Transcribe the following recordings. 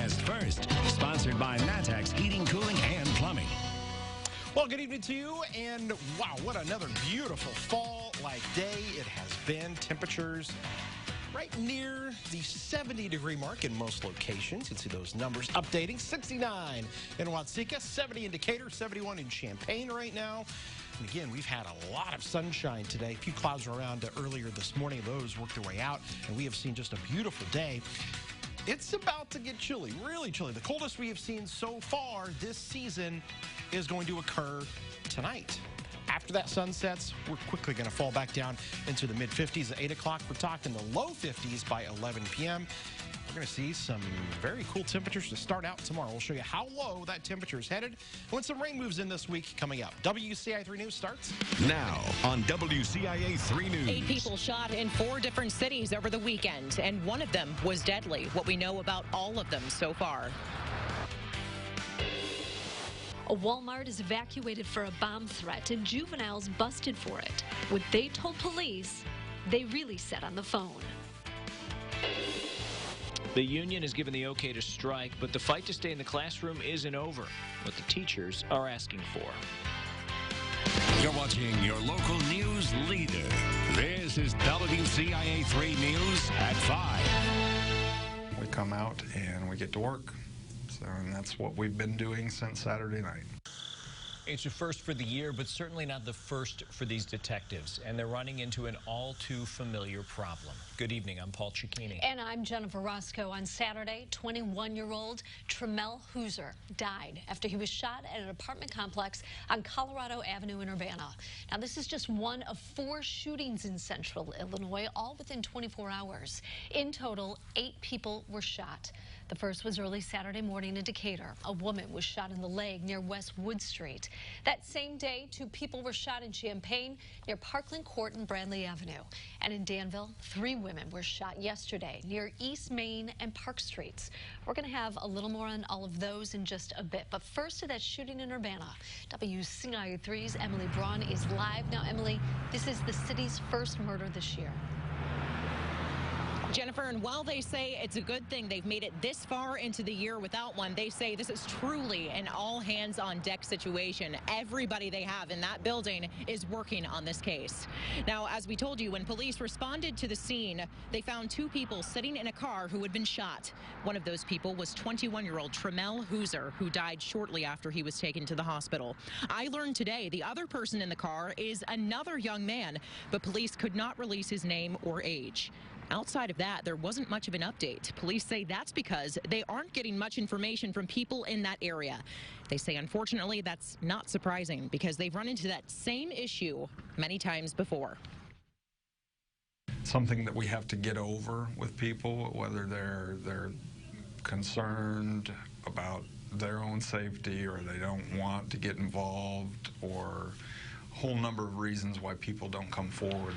broadcast first. Sponsored by Matex Heating, Cooling, and Plumbing. Well, good evening to you, and wow, what another beautiful fall-like day it has been. Temperatures right near the 70-degree mark in most locations. You can see those numbers updating. 69 in Watsika, 70 in Decatur, 71 in Champaign right now. And again, we've had a lot of sunshine today. A few clouds were around earlier this morning. Those worked their way out, and we have seen just a beautiful day. It's about to get chilly, really chilly. The coldest we have seen so far this season is going to occur tonight. After that sun sets, we're quickly going to fall back down into the mid-50s at 8 o'clock. We're talking the low 50s by 11 p.m. We're going to see some very cool temperatures to start out tomorrow. We'll show you how low that temperature is headed when some rain moves in this week coming up. WCIA 3 News starts now on WCIA 3 News. 8 people shot in 4 different cities over the weekend, and one of them was deadly. What we know about all of them so far. A Walmart is evacuated for a bomb threat, and juveniles busted for it. What they told police, they really said on the phone. The union has given the okay to strike, but the fight to stay in the classroom isn't over. What the teachers are asking for. You're watching your local news leader. This is WCIA 3 News at 5. We come out and we get to work. And that's what we've been doing since Saturday night. It's a first for the year, but certainly not the first for these detectives. And they're running into an all too familiar problem. Good evening, I'm Paul Cicchini. And I'm Jennifer Roscoe. On Saturday, 21-year-old Tremel Hooser died after he was shot at an apartment complex on Colorado Avenue in Urbana. Now, this is just one of 4 shootings in central Illinois, all within 24 hours. In total, 8 people were shot. The first was early Saturday morning in Decatur. A woman was shot in the leg near West Wood Street. That same day, 2 people were shot in Champaign near Parkland Court and Bradley Avenue. And in Danville, 3 women were shot yesterday near East Main and Park Streets. We're going to have a little more on all of those in just a bit. But first to that shooting in Urbana. WCIA 3's Emily Braun is live. Now, Emily, this is the city's first murder this year. Jennifer, and while they say it's a good thing they've made it this far into the year without one, they say this is truly an all-hands-on-deck situation. Everybody they have in that building is working on this case. Now, as we told you, when police responded to the scene, they found 2 people sitting in a car who had been shot. One of those people was 21-year-old Tremel Hooser, who died shortly after he was taken to the hospital. I learned today the other person in the car is another young man, but police could not release his name or age. Outside of that, there wasn't much of an update. Police say that's because they aren't getting much information from people in that area. They say, unfortunately, that's not surprising because they've run into that same issue many times before. Something that we have to get over with people, whether they're concerned about their own safety or they don't want to get involved, or a whole number of reasons why people don't come forward.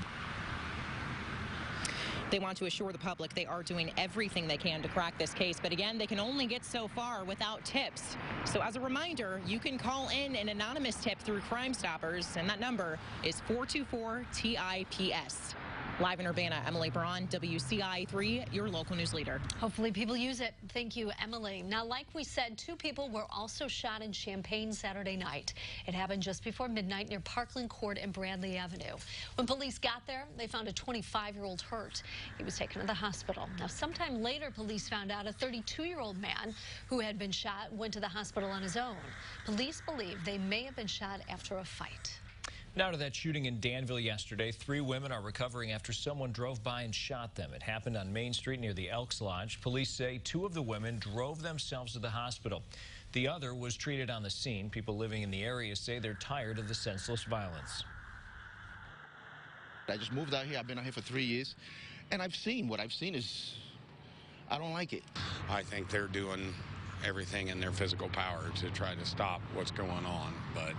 They want to assure the public they are doing everything they can to crack this case, but again, they can only get so far without tips. So as a reminder, you can call in an anonymous tip through Crime Stoppers, and that number is 424-TIPS. Live in Urbana, Emily Braun, WCIA 3, your local news leader. Hopefully people use it. Thank you, Emily. Now, like we said, 2 people were also shot in Champaign Saturday night. It happened just before midnight near Parkland Court and Bradley Avenue. When police got there, they found a 25-year-old hurt. He was taken to the hospital. Now, sometime later, police found out a 32-year-old man who had been shot went to the hospital on his own. Police believe they may have been shot after a fight. Now to that shooting in Danville yesterday. 3 women are recovering after someone drove by and shot them. It happened on Main Street near the Elks Lodge. Police say 2 of the women drove themselves to the hospital. The other was treated on the scene. People living in the area say they're tired of the senseless violence. I just moved out here. I've been out here for 3 years, and what I've seen is, I don't like it. I think they're doing everything in their physical power to try to stop what's going on, but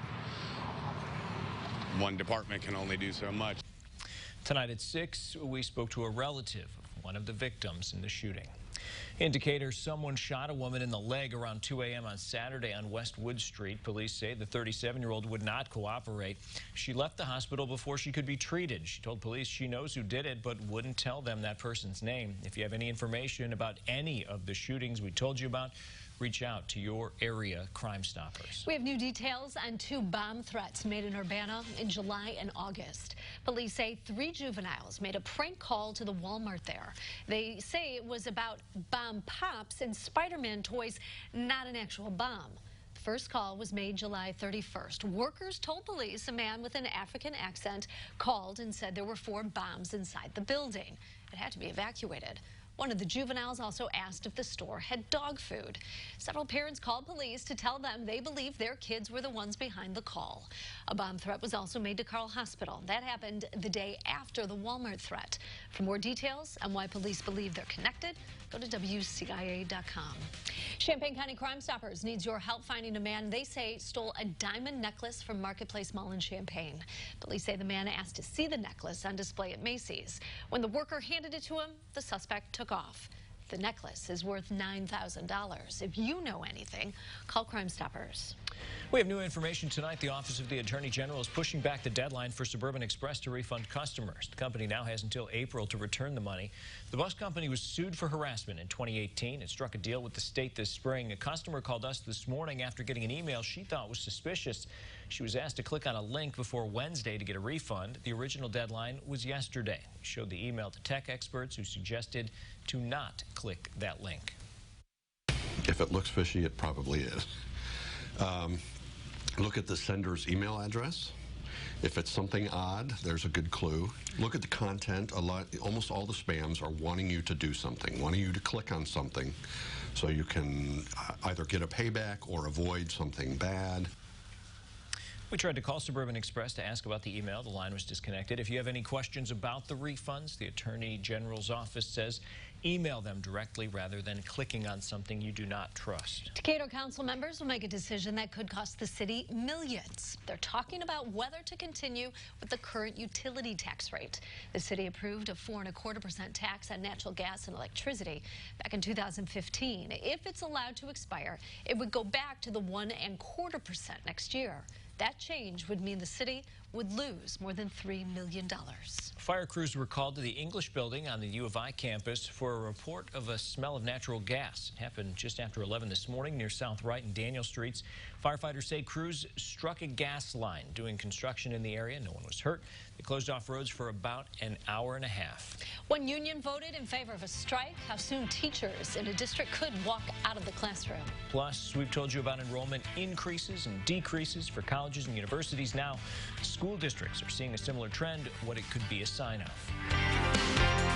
one department can only do so much. Tonight at 6, we spoke to a relative of one of the victims in the shooting. In Decatur, someone shot a woman in the leg around 2 a.m. on Saturday on West Wood Street. Police say the 37-year-old would not cooperate. She left the hospital before she could be treated. She told police she knows who did it, but wouldn't tell them that person's name. If you have any information about any of the shootings we told you about, reach out to your area Crime Stoppers. We have new details on 2 bomb threats made in Urbana in July and August. Police say 3 juveniles made a prank call to the Walmart there. They say it was about bomb pops and Spider-Man toys, not an actual bomb. The first call was made July 31st. Workers told police a man with an African accent called and said there were 4 bombs inside the building. It had to be evacuated. One of the juveniles also asked if the store had dog food. Several parents called police to tell them they believe their kids were the ones behind the call. A bomb threat was also made to Carl Hospital. That happened the day after the Walmart threat. For more details on why police believe they're connected, go to WCIA.com. Champaign County Crime Stoppers needs your help finding a man they say stole a diamond necklace from Marketplace Mall in Champaign. Police say the man asked to see the necklace on display at Macy's. When the worker handed it to him, the suspect took off. The necklace is worth $9,000. If you know anything, call Crime Stoppers. We have new information tonight. The Office of the Attorney General is pushing back the deadline for Suburban Express to refund customers. The company now has until April to return the money. The bus company was sued for harassment in 2018. It struck a deal with the state this spring. A customer called us this morning after getting an email she thought was suspicious. She was asked to click on a link before Wednesday to get a refund. The original deadline was yesterday. We showed the email to tech experts who suggested to not click that link. If it looks fishy, it probably is. Look at the sender's email address. If it's something odd, there's a good clue. Look at the content. Almost all the spams are wanting you to do something, wanting you to click on something so you can either get a payback or avoid something bad. We tried to call Suburban Express to ask about the email. The line was disconnected. If you have any questions about the refunds, the Attorney General's office says email them directly rather than clicking on something you do not trust. Decatur council members will make a decision that could cost the city millions. They're talking about whether to continue with the current utility tax rate. The city approved a 4.25% tax on natural gas and electricity back in 2015. If it's allowed to expire, it would go back to the 1.25% next year. That change would mean the city would lose more than $3 million. Fire crews were called to the English building on the U of I campus for a report of a smell of natural gas. It happened just after 11 this morning near South Wright and Daniel Streets. Firefighters say crews struck a gas line doing construction in the area. No one was hurt. They closed off roads for about an hour and a half. One union voted in favor of a strike. How soon teachers in a district could walk out of the classroom. Plus, we've told you about enrollment increases and decreases for colleges and universities. Now, school districts are seeing a similar trend, what it could be a sign of.